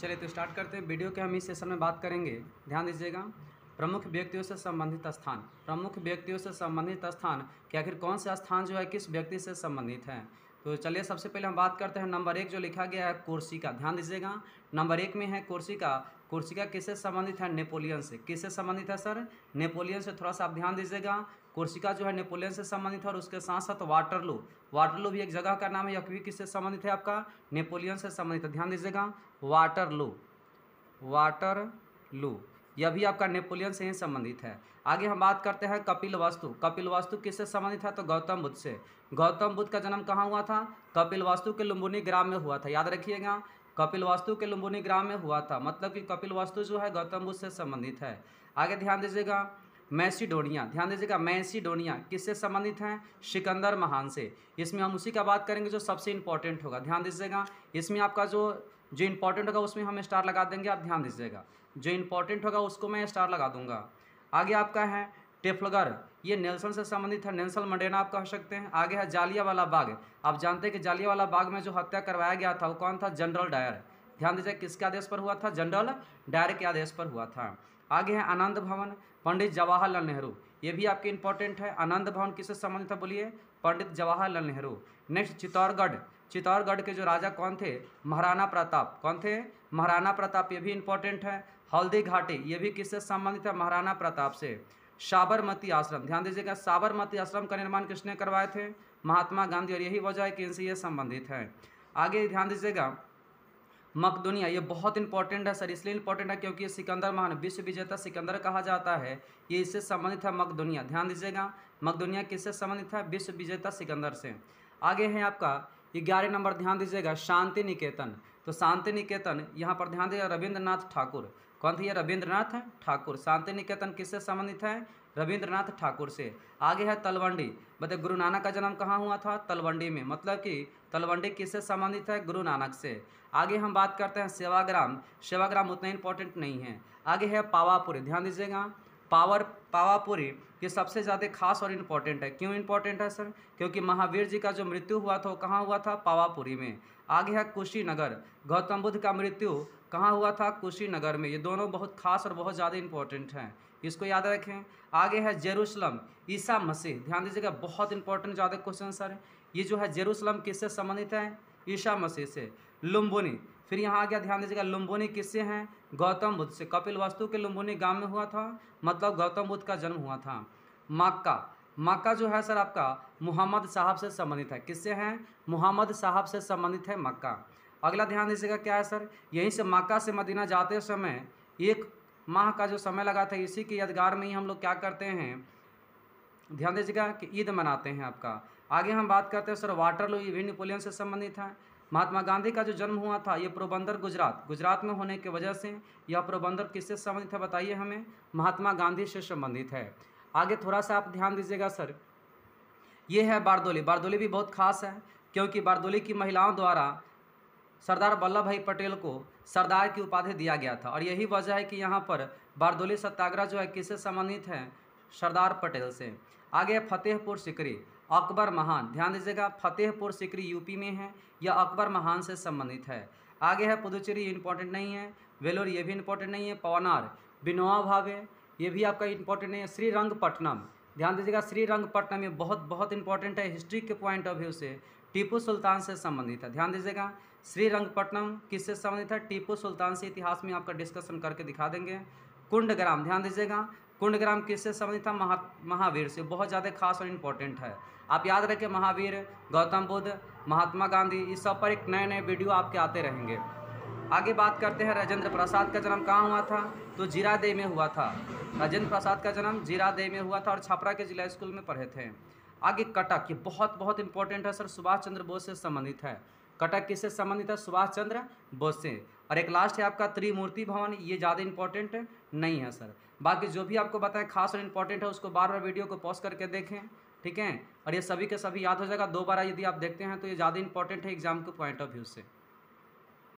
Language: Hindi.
चलिए तो स्टार्ट करते हैं। वीडियो के हम इस सेशन में बात करेंगे, ध्यान दीजिएगा, प्रमुख व्यक्तियों से संबंधित स्थान। प्रमुख व्यक्तियों से संबंधित स्थान कि आखिर कौन से स्थान जो है किस व्यक्ति से संबंधित है। तो चलिए सबसे पहले हम बात करते हैं नंबर 1 जो लिखा गया है कोर्सिका। ध्यान दीजिएगा, नंबर 1 में है कोर्सिका। कोर्सिका किससे संबंधित है? नेपोलियन से। किससे संबंधित है सर? नेपोलियन से। थोड़ा सा आप ध्यान दीजिएगा, कोर्सिका जो है नेपोलियन से संबंधित है और उसके साथ साथ वाटरलू, वाटरलू भी एक जगह का नाम है, यह भी किससे संबंधित है? आपका नेपोलियन से संबंधित है। ध्यान दीजिएगा, वाटरलू, वाटरलू यह भी आपका नेपोलियन से ही संबंधित है। आगे हम बात करते हैं कपिलवस्तु। कपिलवस्तु किससे संबंधित है? तो गौतम बुद्ध से। गौतम बुद्ध का जन्म कहाँ हुआ था? कपिलवस्तु के लुम्बिनी ग्राम में हुआ था। याद रखिएगा, कपिलवस्तु के लुम्बिनी ग्राम में हुआ था, मतलब कि कपिलवस्तु जो है गौतम बुद्ध से संबंधित है। आगे ध्यान दीजिएगा, मैसिडोनिया। ध्यान दीजिएगा, मैसिडोनिया किससे संबंधित है? सिकंदर महान से। इसमें हम उसी का बात करेंगे जो सबसे इंपॉर्टेंट होगा। ध्यान दीजिएगा, इसमें आपका जो इंपॉर्टेंट होगा उसमें हम स्टार लगा देंगे। आप ध्यान दीजिएगा, जो इंपॉर्टेंट होगा उसको मैं स्टार लगा दूंगा। आगे आपका है टेफ्लगर, ये नेल्सन से संबंधित है। नेल्सन मंडेला आप कह सकते हैं। आगे है जालियांवाला बाग। आप जानते हैं कि जालियांवाला बाग में जो हत्या करवाया गया था वो कौन था? General Dyer. ध्यान दीजिए, किसके आदेश पर हुआ था? जनरल डायर के आदेश पर हुआ था। आगे है आनंद भवन, पंडित जवाहरलाल नेहरू। ये भी आपके इंपॉर्टेंट है। आनंद भवन किससे संबंधित है? बोलिए, पंडित जवाहरलाल नेहरू। नेक्स्ट चित्तौड़गढ़। चित्तौड़गढ़ के जो राजा कौन थे? महाराणा प्रताप। कौन थे? महाराणा प्रताप, ये भी इंपॉर्टेंट है। हल्दी घाटी, ये भी किससे संबंधित है? महाराणा प्रताप से। साबरमती आश्रम, ध्यान दीजिएगा, साबरमती आश्रम का निर्माण किसने करवाए थे? महात्मा गांधी, और यही वजह है कि इनसे ये संबंधित है। आगे ध्यान दीजिएगा, मकदूनिया, ये बहुत इंपॉर्टेंट है सर, इसलिए इंपॉर्टेंट है क्योंकि ये सिकंदर महान, विश्व विजेता सिकंदर कहा जाता है, ये इससे संबंधित है मकदूनिया। ध्यान दीजिएगा, मकदूनिया किससे संबंधित है? विश्व विजेता सिकंदर से। आगे है आपका 11 नंबर, ध्यान दीजिएगा, शांति निकेतन। तो शांति निकेतन यहाँ पर ध्यान दीजिएगा, रविंद्रनाथ ठाकुर। कौन थे ये? रविंद्रनाथ ठाकुर। शांति निकेतन किससे संबंधित है? रविंद्रनाथ ठाकुर से। आगे है तलवंडी। बताइए, गुरु नानक का जन्म कहाँ हुआ था? तलवंडी में, मतलब कि तलवंडी किससे संबंधित है? गुरु नानक से। आगे हम बात करते हैं सेवाग्राम। सेवाग्राम उतना इंपॉर्टेंट नहीं है। आगे है पावापुरी। ध्यान दीजिएगा, पावापुरी ये सबसे ज़्यादा खास और इम्पॉर्टेंट है। क्यों इम्पॉर्टेंट है सर? क्योंकि महावीर जी का जो मृत्यु हुआ था वो कहाँ हुआ था? पावापुरी में। आगे है कुशीनगर। गौतम बुद्ध का मृत्यु कहाँ हुआ था? कुशीनगर में। ये दोनों बहुत खास और बहुत ज़्यादा इंपॉर्टेंट हैं, इसको याद रखें। आगे है जेरूसलम, ईसा मसीह। ध्यान दीजिएगा, बहुत इंपॉर्टेंट ज़्यादा क्वेश्चन सर। ये जो है जेरूसलम किससे संबंधित है? ईसा मसीह से। लुम्बिनी, फिर यहाँ आ गया, ध्यान दीजिएगा, लुम्बिनी किससे हैं? गौतम बुद्ध से। कपिलवस्तु के लुम्बिनी गांव में हुआ था, मतलब गौतम बुद्ध का जन्म हुआ था। मक्का, मक्का जो है सर आपका मोहम्मद साहब से संबंधित है। किससे हैं? मोहम्मद साहब से संबंधित है मक्का। अगला ध्यान दीजिएगा क्या है सर? यहीं से मक्का से मदीना जाते समय 1 माह का जो समय लगा था, इसी की यादगार में ही हम लोग क्या करते हैं? ध्यान दीजिएगा कि ईद मनाते हैं आपका। आगे हम बात करते हैं सर वाटरलू, ये भी नेपोलियन से संबंधित है। महात्मा गांधी का जो जन्म हुआ था ये पोरबंदर गुजरात में होने की वजह से यह पोरबंदर किससे संबंधित है? बताइए हमें। महात्मा गांधी से संबंधित है। आगे थोड़ा सा आप ध्यान दीजिएगा सर, ये है बारदोली। बारदोली भी बहुत खास है क्योंकि बारदोली की महिलाओं द्वारा सरदार वल्लभ भाई पटेल को सरदार की उपाधि दिया गया था, और यही वजह है कि यहाँ पर बारदोली सत्याग्रह जो है किससे संबंधित है? सरदार पटेल से। आगे फतेहपुर सिकरी, अकबर महान। ध्यान दीजिएगा, फतेहपुर सिकरी यूपी में है, यह अकबर महान से संबंधित है। आगे है पुदुचेरी, इंपॉर्टेंट नहीं है। वेलोर, ये भी इंपॉर्टेंट नहीं है। पवनार, विनोबा भावे, ये भी आपका इंपॉर्टेंट नहीं है। श्रीरंगपट्टनम, ध्यान दीजिएगा, श्रीरंगपट्टनम ये बहुत इंपॉर्टेंट है हिस्ट्री के पॉइंट ऑफ व्यू से, टीपू सुल्तान से संबंधित है। ध्यान दीजिएगा, श्रीरंगपट्टनम किससे संबंधित है? टीपू सुल्तान से। इतिहास में आपका डिस्कशन करके दिखा देंगे। कुंडग्राम, ध्यान दीजिएगा, कुंडग्राम किससे संबंधित था? महावीर से। बहुत ज़्यादा खास और इम्पोर्टेंट है। आप याद रखें, महावीर, गौतम बुद्ध, महात्मा गांधी, इस सब पर एक नए वीडियो आपके आते रहेंगे। आगे बात करते हैं राजेंद्र प्रसाद का जन्म कहाँ हुआ था? तो जीरादेई में हुआ था। राजेंद्र प्रसाद का जन्म जीरादेई में हुआ था और छपरा के जिला स्कूल में पढ़े थे। आगे कटक, ये बहुत इंपॉर्टेंट है सर, सुभाष चंद्र बोस से संबंधित है। कटक किससे संबंधित है? सुभाष चंद्र बोस से। और एक लास्ट है आपका त्रिमूर्ति भवन, ये ज़्यादा इंपॉर्टेंट नहीं है सर। बाकी जो भी आपको बताएं खास और इंपॉर्टेंट है उसको बार वीडियो को पॉज करके देखें, ठीक है। और ये सभी के सभी याद हो जाएगा। 2 बार यदि आप देखते हैं तो ये ज़्यादा इंपॉर्टेंट है एग्जाम के पॉइंट ऑफ व्यू से।